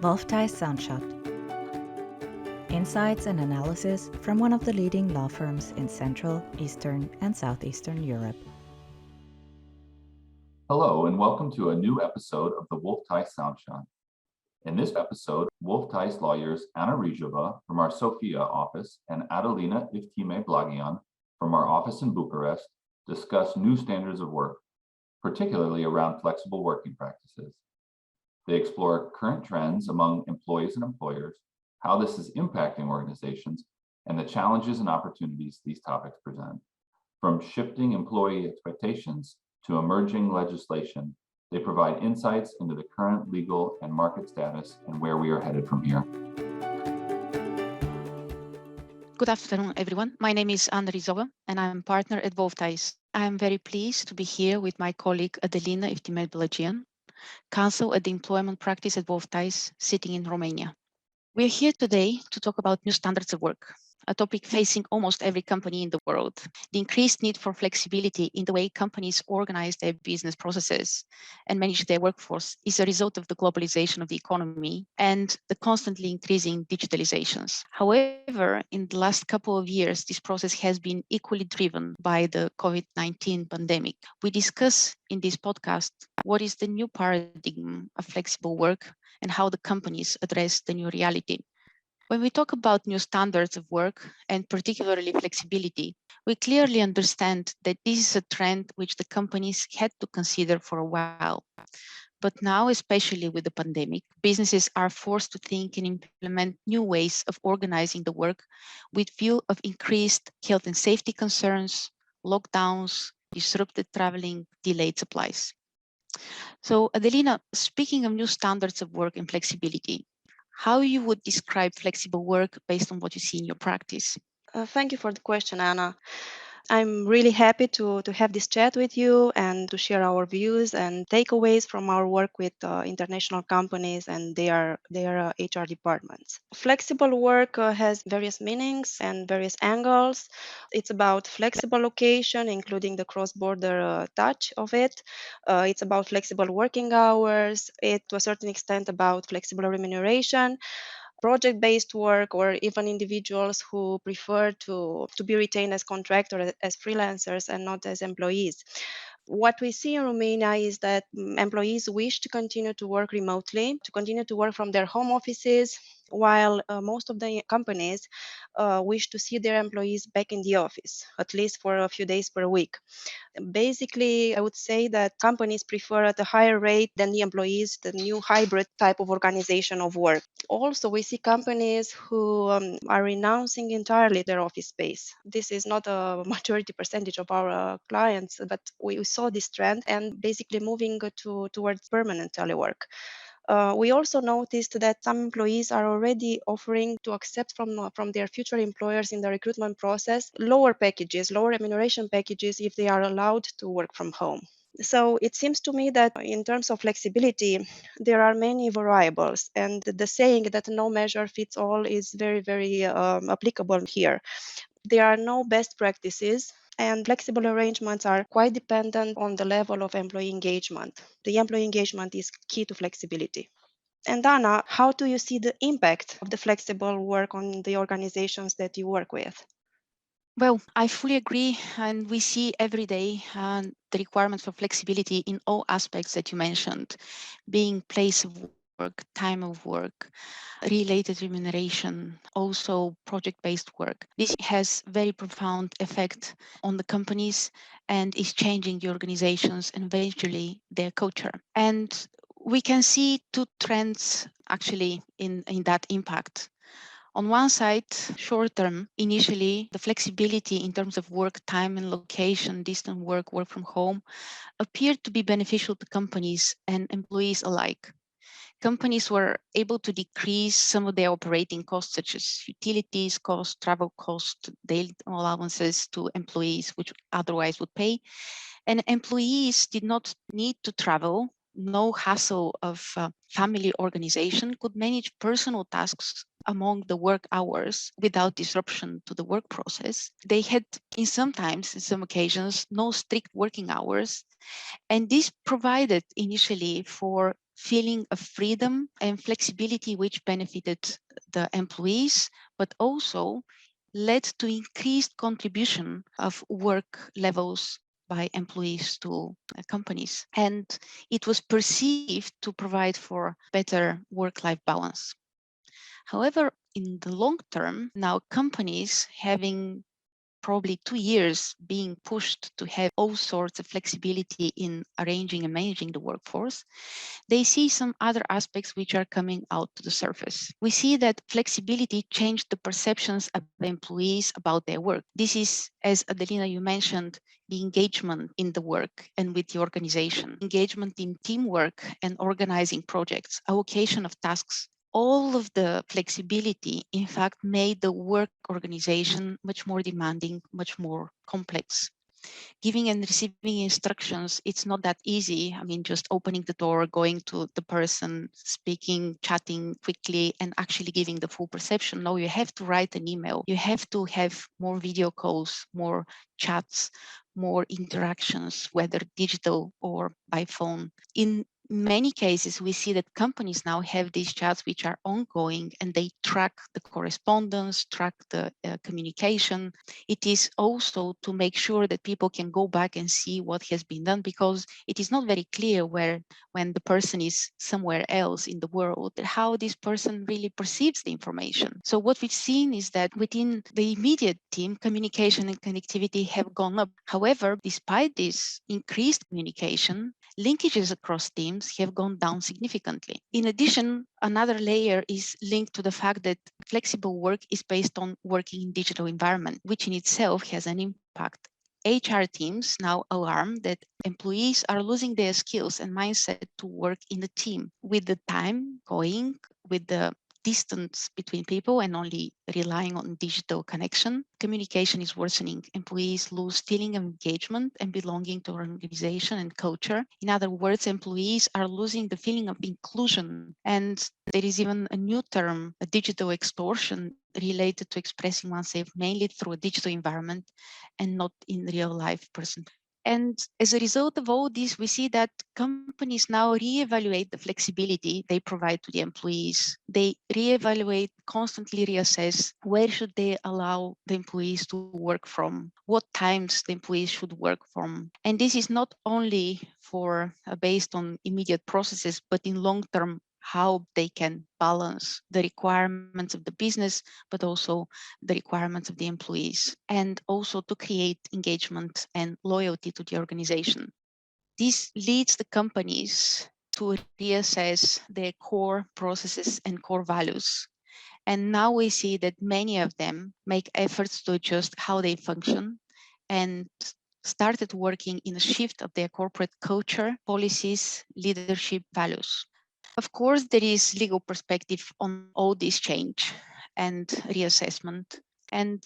Wolf Theiss Soundshot. Insights and analysis from one of the leading law firms in Central, Eastern, and Southeastern Europe. Hello, and welcome to a new episode of the Wolf Theiss Soundshot. In this episode, Wolf Theiss lawyers Anna Rizova from our Sofia office and Adelina Iftime Blagean from our office in Bucharest discuss new standards of work, particularly around flexible working practices. They explore current trends among employees and employers, how this is impacting organizations, and the challenges and opportunities these topics present. From shifting employee expectations to emerging legislation, they provide insights into the current legal and market status and where we are headed from here. Good afternoon, everyone. My name is Anna Rizova, and I'm a partner at Wolf Theiss. I am very pleased to be here with my colleague Adelina Iftime Blagean, counsel at the employment practice at Wolf Theiss, sitting in Romania. We're here today to talk about new standards of work, a topic facing almost every company in the world. The increased need for flexibility in the way companies organize their business processes and manage their workforce is a result of the globalization of the economy and the constantly increasing digitalizations. However, in the last couple of years, this process has been equally driven by the COVID-19 pandemic. We discuss in this podcast what is the new paradigm of flexible work and how the companies address the new reality. When we talk about new standards of work, and particularly flexibility, we clearly understand that this is a trend which the companies had to consider for a while. But now, especially with the pandemic, businesses are forced to think and implement new ways of organizing the work with view of increased health and safety concerns, lockdowns, disrupted traveling, delayed supplies. So, Adelina, speaking of new standards of work and flexibility, how you would describe flexible work based on what you see in your practice? Thank you for the question, Anna. I'm really happy to have this chat with you and to share our views and takeaways from our work with international companies and their HR departments. Flexible work has various meanings and various angles. It's about flexible location, including the cross-border touch of it. It's about flexible working hours. It, to a certain extent, about flexible remuneration, project-based work, or even individuals who prefer to be retained as contractors, as freelancers and not as employees. What we see in Romania is that employees wish to continue to work remotely, to continue to work from their home offices, while most of the companies wish to see their employees back in the office, at least for a few days per week. Basically, I would say that companies prefer at a higher rate than the employees the new hybrid type of organization of work. Also, we see companies who are renouncing entirely their office space. This is not a majority percentage of our clients, but we saw this trend and basically moving towards permanent telework. We also noticed that some employees are already offering to accept from their future employers in the recruitment process lower packages, lower remuneration packages if they are allowed to work from home. So it seems to me that in terms of flexibility, there are many variables, and the saying that no measure fits all is very, very applicable here. There are no best practices, and flexible arrangements are quite dependent on the level of employee engagement. The employee engagement is key to flexibility. And Anna, how do you see the impact of the flexible work on the organizations that you work with? Well, I fully agree, and we see every day the requirements for flexibility in all aspects that you mentioned, being place of work, time of work, related remuneration, also project-based work. This has very profound effect on the companies and is changing the organizations and eventually their culture. And we can see two trends actually in that impact. On one side, short term, initially, the flexibility in terms of work time and location, distant work, work from home, appeared to be beneficial to companies and employees alike. Companies were able to decrease some of their operating costs, such as utilities costs, travel costs, daily allowances to employees, which otherwise would pay. And employees did not need to travel. No hassle of family organization, could manage personal tasks among the work hours without disruption to the work process. They had, in some occasions, no strict working hours And this provided initially for feeling of freedom and flexibility, which benefited the employees, but also led to increased contribution of work levels by employees to companies. And it was perceived to provide for better work-life balance. However, in the long term, now companies having probably 2 years being pushed to have all sorts of flexibility in arranging and managing the workforce, they see some other aspects which are coming out to the surface. We see that flexibility changed the perceptions of employees about their work. This is, as Adelina, you mentioned, the engagement in the work and with the organization, engagement in teamwork and organizing projects, allocation of tasks. All of the flexibility, in fact, made the work organization much more demanding, much more complex. Giving and receiving instructions, it's not that easy. I mean, just opening the door, going to the person, speaking, chatting quickly, and actually giving the full perception. No, you have to write an email. You have to have more video calls, more chats, more interactions, whether digital or by phone. In many cases, we see that companies now have these chats which are ongoing and they track the correspondence, track the communication. It is also to make sure that people can go back and see what has been done, because it is not very clear when the person is somewhere else in the world, how this person really perceives the information. So what we've seen is that within the immediate team, communication and connectivity have gone up. However, despite this increased communication, linkages across teams have gone down significantly. In addition, another layer is linked to the fact that flexible work is based on working in digital environment, which in itself has an impact. HR teams now alarm that employees are losing their skills and mindset to work in a team. With the time going, with the distance between people and only relying on digital connection, communication is worsening. Employees lose feeling of engagement and belonging to an organization and culture. In other words, employees are losing the feeling of inclusion. And there is even a new term, a digital extortion, related to expressing oneself mainly through a digital environment and not in real life person. And as a result of all this, we see that companies now reevaluate the flexibility they provide to the employees. They reevaluate, constantly reassess where should they allow the employees to work from, what times the employees should work from. And this is not only for based on immediate processes, but in long-term how they can balance the requirements of the business, but also the requirements of the employees, and also to create engagement and loyalty to the organization. This leads the companies to reassess their core processes and core values. And now we see that many of them make efforts to adjust how they function and started working in a shift of their corporate culture, policies, leadership, values. Of course, there is legal perspective on all this change and reassessment. And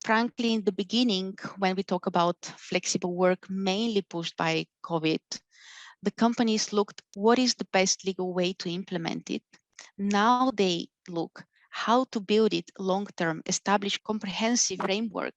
frankly, in the beginning, when we talk about flexible work, mainly pushed by COVID, the companies looked what is the best legal way to implement it. Now they look how to build it long-term, establish comprehensive framework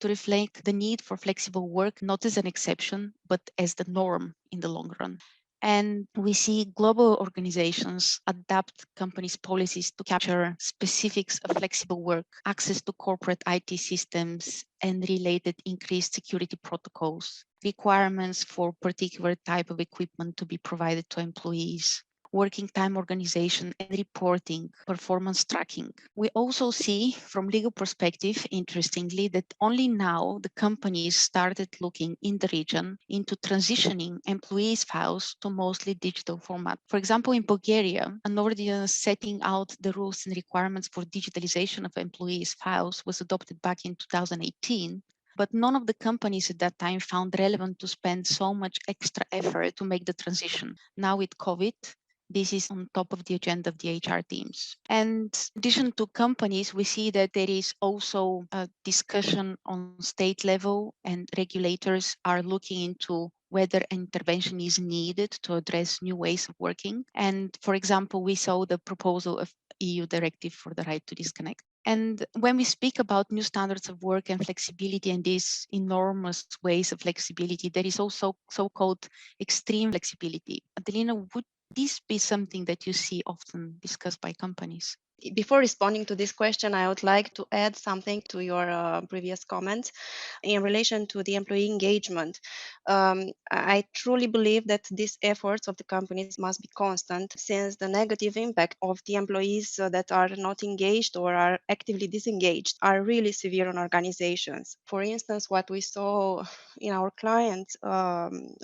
to reflect the need for flexible work, not as an exception, but as the norm in the long run. And we see global organizations adapt companies' policies to capture specifics of flexible work, access to corporate IT systems, and related increased security protocols, requirements for particular type of equipment to be provided to employees, working time organization and reporting, performance tracking. We also see from legal perspective, interestingly, that only now the companies started looking in the region into transitioning employees' files to mostly digital format. For example, in Bulgaria, an ordinance setting out the rules and requirements for digitalization of employees' files was adopted back in 2018. But none of the companies at that time found relevant to spend so much extra effort to make the transition. Now with COVID, this is on top of the agenda of the HR teams. And in addition to companies, we see that there is also a discussion on state level, and regulators are looking into whether intervention is needed to address new ways of working. And for example, we saw the proposal of EU directive for the right to disconnect. And when we speak about new standards of work and flexibility and these enormous ways of flexibility, there is also so-called extreme flexibility. Adelina, would this be something that you see often discussed by companies? Before responding to this question, I would like to add something to your previous comments in relation to the employee engagement. I truly believe that these efforts of the companies must be constant, since the negative impact of the employees that are not engaged or are actively disengaged are really severe on organizations. For instance, what we saw in our client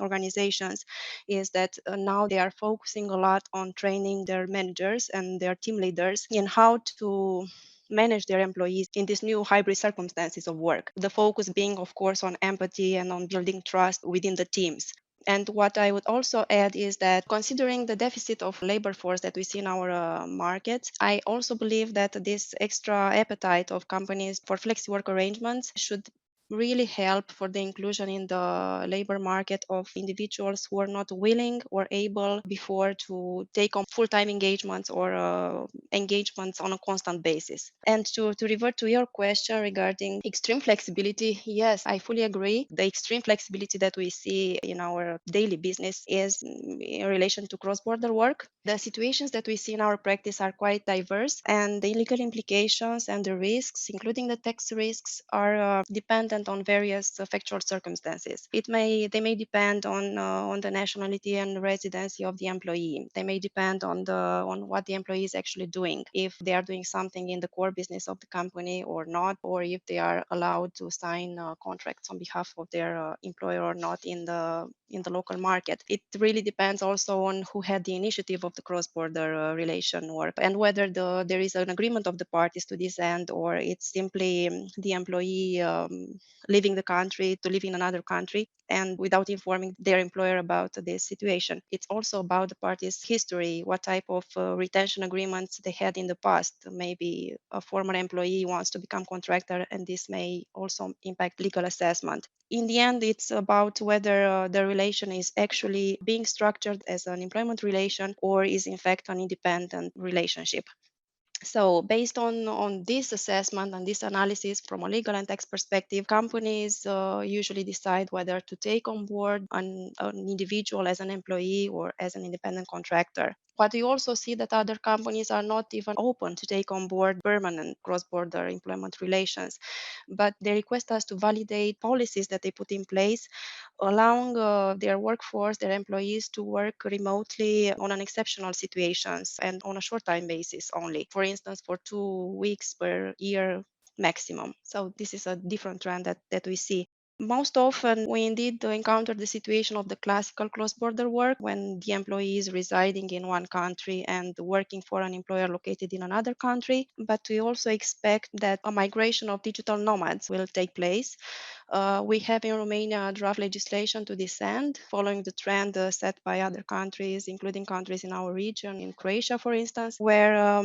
organizations is that now they are focusing a lot on training their managers and their team leaders in how to manage their employees in these new hybrid circumstances of work. The focus being, of course, on empathy and on building trust within the teams. And what I would also add is that considering the deficit of labor force that we see in our markets, I also believe that this extra appetite of companies for flexi work arrangements should really help for the inclusion in the labor market of individuals who are not willing or able before to take on full-time engagements or engagements on a constant basis. And to revert to your question regarding extreme flexibility, yes, I fully agree. The extreme flexibility that we see in our daily business is in relation to cross-border work. The situations that we see in our practice are quite diverse, and the legal implications and the risks, including the tax risks, are dependent on various factual circumstances. They may depend on the nationality and residency of the employee. They may depend on what the employee is actually doing, if they are doing something in the core business of the company or not, or if they are allowed to sign contracts on behalf of their employer or not in the local market. It really depends also on who had the initiative of the cross-border relation work, and whether there is an agreement of the parties to this end, or it's simply the employee leaving the country to live in another country and without informing their employer about this situation. It's also about the parties' history, what type of retention agreements they had in the past. Maybe a former employee wants to become contractor, and this may also impact legal assessment. In the end, it's about whether the relation is actually being structured as an employment relation or is in fact an independent relationship. So based on this assessment and this analysis from a legal and tax perspective, companies usually decide whether to take on board an individual as an employee or as an independent contractor. But we also see that other companies are not even open to take on board permanent cross-border employment relations, but they request us to validate policies that they put in place, allowing their workforce, their employees to work remotely on an exceptional situations and on a short-time basis only. For instance, for 2 weeks per year maximum. So this is a different trend that we see. Most often, we indeed encounter the situation of the classical cross-border work when the employee is residing in one country and working for an employer located in another country. But we also expect that a migration of digital nomads will take place. We have in Romania draft legislation to this end, following the trend set by other countries, including countries in our region, in Croatia, for instance, where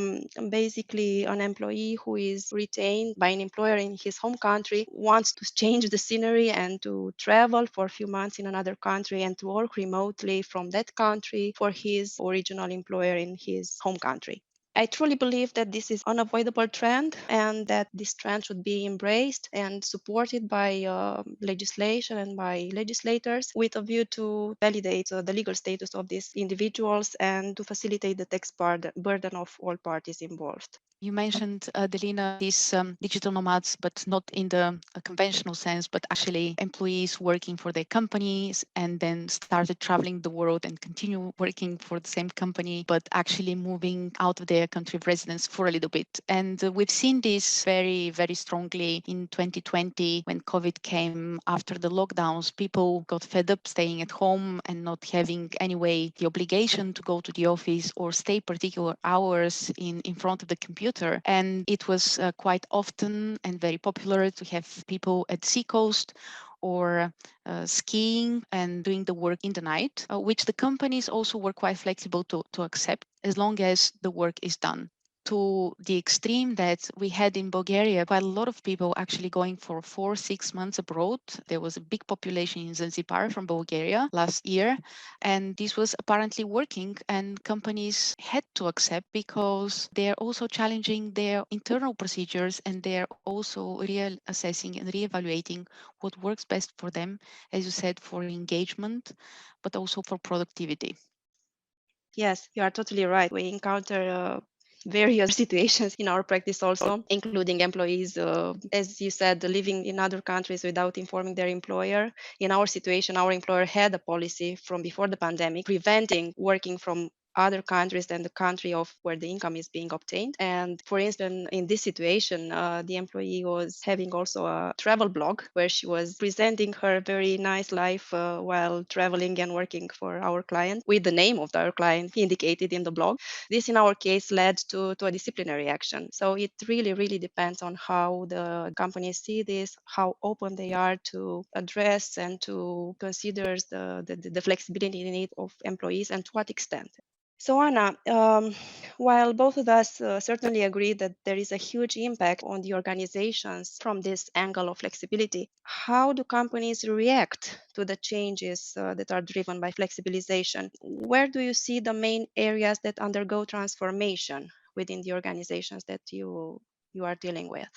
basically an employee who is retained by an employer in his home country wants to change the scenery and to travel for a few months in another country and to work remotely from that country for his original employer in his home country. I truly believe that this is an unavoidable trend and that this trend should be embraced and supported by legislation and by legislators with a view to validate the legal status of these individuals and to facilitate the tax burden of all parties involved. You mentioned, Adelina, these digital nomads, but not in the conventional sense, but actually employees working for their companies and then started traveling the world and continue working for the same company, but actually moving out of their country of residence for a little bit. And we've seen this very, very strongly in 2020 when COVID came. After the lockdowns, people got fed up staying at home and not having anyway the obligation to go to the office or stay particular hours in front of the computer. And it was quite often and very popular to have people at the seacoast or skiing and doing the work in the night, which the companies also were quite flexible to accept as long as the work is done. to the extreme that we had in Bulgaria quite a lot of people actually going for 4-6 months abroad. There was a big population in Zanzibar from Bulgaria last year, and this was apparently working, and companies had to accept because they're also challenging their internal procedures, and they're also reassessing and reevaluating what works best for them, as you said, for engagement, but also for productivity. Yes, you are totally right. We encounter various situations in our practice also, including employees, as you said, living in other countries without informing their employer. In our situation, our employer had a policy from before the pandemic preventing working from other countries than the country of where the income is being obtained. And for instance, in this situation, the employee was having also a travel blog where she was presenting her very nice life while traveling and working for our client with the name of our client indicated in the blog. This, in our case, led to a disciplinary action. So it really, really depends on how the companies see this, how open they are to address and to consider the flexibility need of employees and to what extent. So Anna, while both of us certainly agree that there is a huge impact on the organizations from this angle of flexibility, how do companies react to the changes that are driven by flexibilization? Where do you see the main areas that undergo transformation within the organizations that you are dealing with?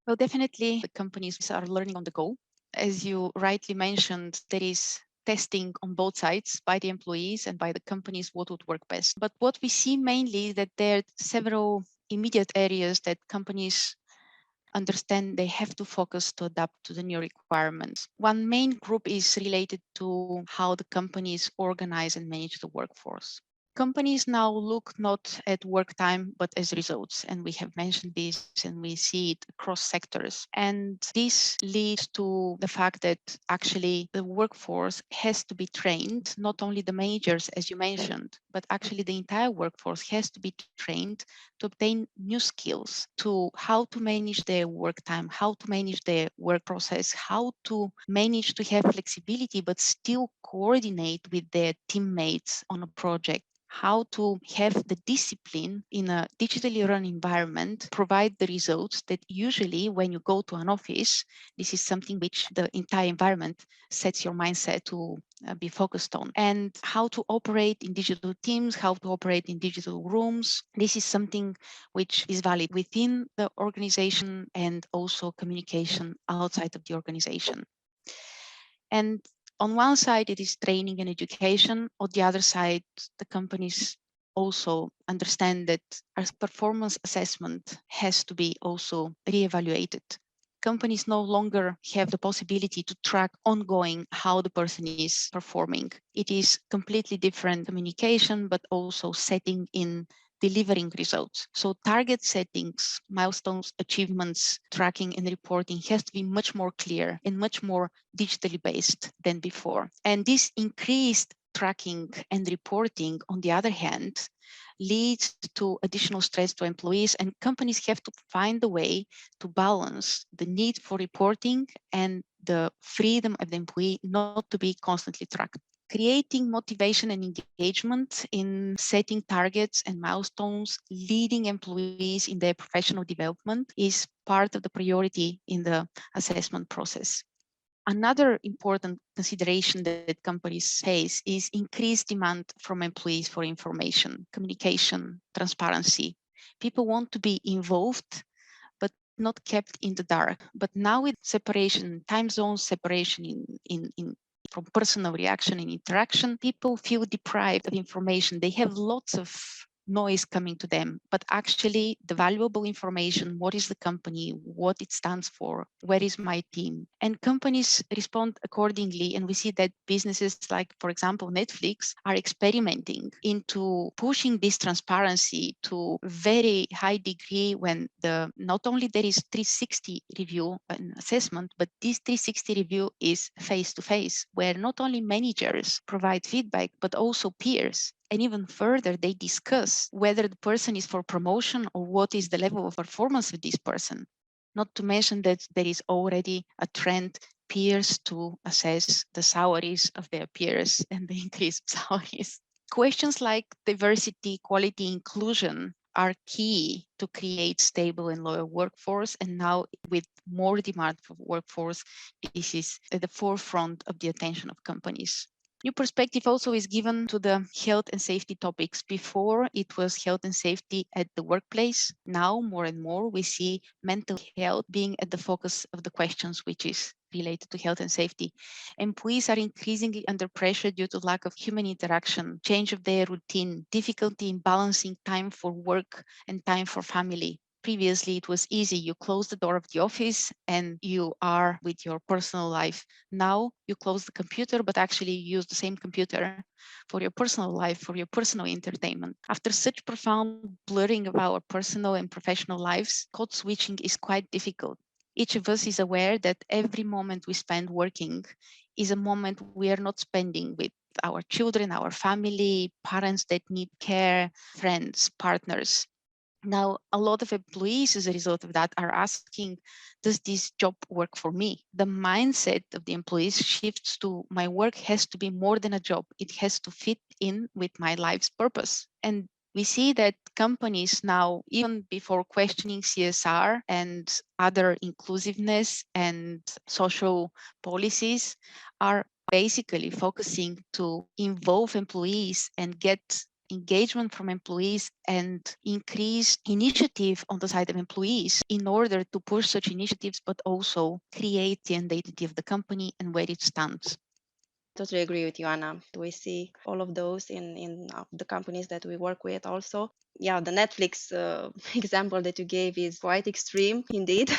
Well, definitely the companies are learning on the go. As you rightly mentioned, there is testing on both sides by the employees and by the companies what would work best. But what we see mainly is that there are several immediate areas that companies understand they have to focus to adapt to the new requirements. One main group is related to how the companies organize and manage the workforce. Companies now look not at work time, but as results. And we have mentioned this and we see it across sectors. And this leads to the fact that actually the workforce has to be trained, not only the managers, as you mentioned, but actually the entire workforce has to be trained to obtain new skills to how to manage their work time, how to manage their work process, how to manage to have flexibility, but still coordinate with their teammates on a project, how to have the discipline in a digitally run environment, provide the results that usually when you go to an office, this is something which the entire environment sets your mindset to be focused on, and how to operate in digital teams, how to operate in digital rooms. This is something which is valid within the organization and also communication outside of the organization. And on one side, it is training and education. On the other side, the companies also understand that our performance assessment has to be also reevaluated. Companies no longer have the possibility to track ongoing how the person is performing. It is completely different communication, but also setting in delivering results. So target settings, milestones, achievements, tracking and reporting has to be much more clear and much more digitally based than before. And this increased tracking and reporting, on the other hand, leads to additional stress to employees, and companies have to find a way to balance the need for reporting and the freedom of the employee not to be constantly tracked. Creating motivation and engagement in setting targets and milestones, leading employees in their professional development is part of the priority in the assessment process. Another important consideration that companies face is increased demand from employees for information, communication, transparency. People want to be involved, but not kept in the dark. But now with separation, time zone separation from personal reaction and interaction, people feel deprived of information. They have lots of noise coming to them, but actually the valuable information, what is the company, what it stands for, where is my team, and companies respond accordingly. And we see that businesses like, for example, Netflix are experimenting into pushing this transparency to very high degree when not only there is 360 review and assessment, but this 360 review is face to face, where not only managers provide feedback, but also peers. And even further, they discuss whether the person is for promotion or what is the level of performance of this person. Not to mention that there is already a trend peers to assess the salaries of their peers and the increased salaries. Questions like diversity, quality, inclusion are key to create stable and loyal workforce. And now with more demand for workforce, this is at the forefront of the attention of companies. New perspective also is given to the health and safety topics. Before, it was health and safety at the workplace. Now, more and more, we see mental health being at the focus of the questions, which is related to health and safety. Employees are increasingly under pressure due to lack of human interaction, change of their routine, difficulty in balancing time for work and time for family. Previously, it was easy. You close the door of the office and you are with your personal life. Now you close the computer, but actually you use the same computer for your personal life, for your personal entertainment. After such profound blurring of our personal and professional lives, code switching is quite difficult. Each of us is aware that every moment we spend working is a moment we are not spending with our children, our family, parents that need care, friends, partners. Now, a lot of employees, as a result of that, are asking, does this job work for me? The mindset of the employees shifts to, my work has to be more than a job. It has to fit in with my life's purpose. And we see that companies now, even before questioning CSR and other inclusiveness and social policies, are basically focusing to involve employees and get engagement from employees and increase initiative on the side of employees in order to push such initiatives, but also create the identity of the company and where it stands. Totally agree with you, Anna. We see all of those in the companies that we work with also. Yeah, the Netflix example that you gave is quite extreme indeed.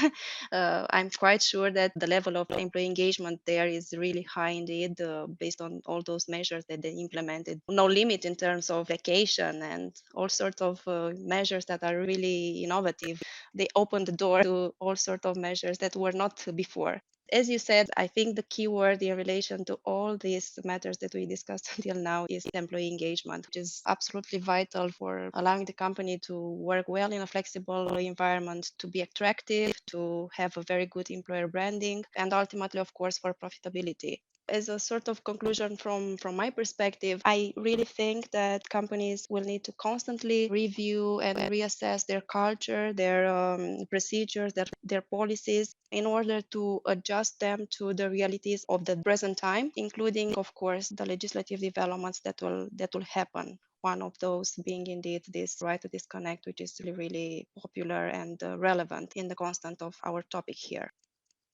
I'm quite sure that the level of employee engagement there is really high indeed, based on all those measures that they implemented. No limit in terms of vacation and all sorts of measures that are really innovative. They opened the door to all sorts of measures that were not before. As you said, I think the key word in relation to all these matters that we discussed until now is employee engagement, which is absolutely vital for allowing the company to work well in a flexible environment, to be attractive, to have a very good employer branding, and ultimately, of course, for profitability. As a sort of conclusion from my perspective, I really think that companies will need to constantly review and reassess their culture, their procedures, their policies in order to adjust them to the realities of the present time, including, of course, the legislative developments that will happen. One of those being indeed this right to disconnect, which is really popular and relevant in the constant of our topic here.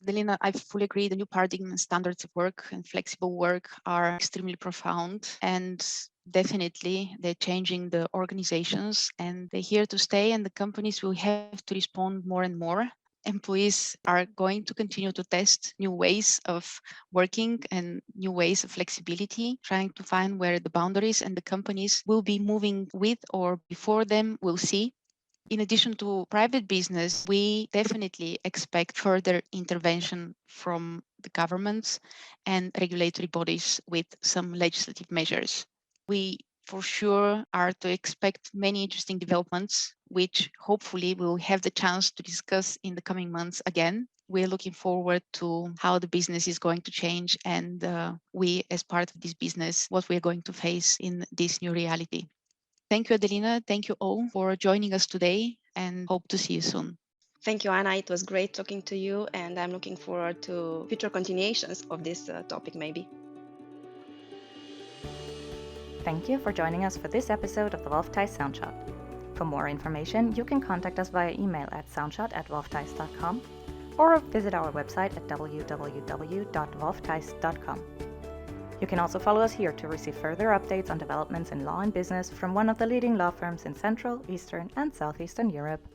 Adelina, I fully agree. The new paradigm and standards of work and flexible work are extremely profound, and definitely they're changing the organizations and they're here to stay, and the companies will have to respond more and more. Employees are going to continue to test new ways of working and new ways of flexibility, trying to find where the boundaries, and the companies will be moving with or before them. We'll see. In addition to private business, we definitely expect further intervention from the governments and regulatory bodies with some legislative measures. We for sure are to expect many interesting developments, which hopefully we'll have the chance to discuss in the coming months again. We're looking forward to how the business is going to change, and we, as part of this business, what we're going to face in this new reality. Thank you, Adelina. Thank you all for joining us today, and hope to see you soon. Thank you, Anna. It was great talking to you, and I'm looking forward to future continuations of this topic, maybe. Thank you for joining us for this episode of the Wolf Theiss Soundshot. For more information, you can contact us via email at soundshot@wolftheiss.com or visit our website at www.wolftheiss.com. You can also follow us here to receive further updates on developments in law and business from one of the leading law firms in Central, Eastern, and Southeastern Europe.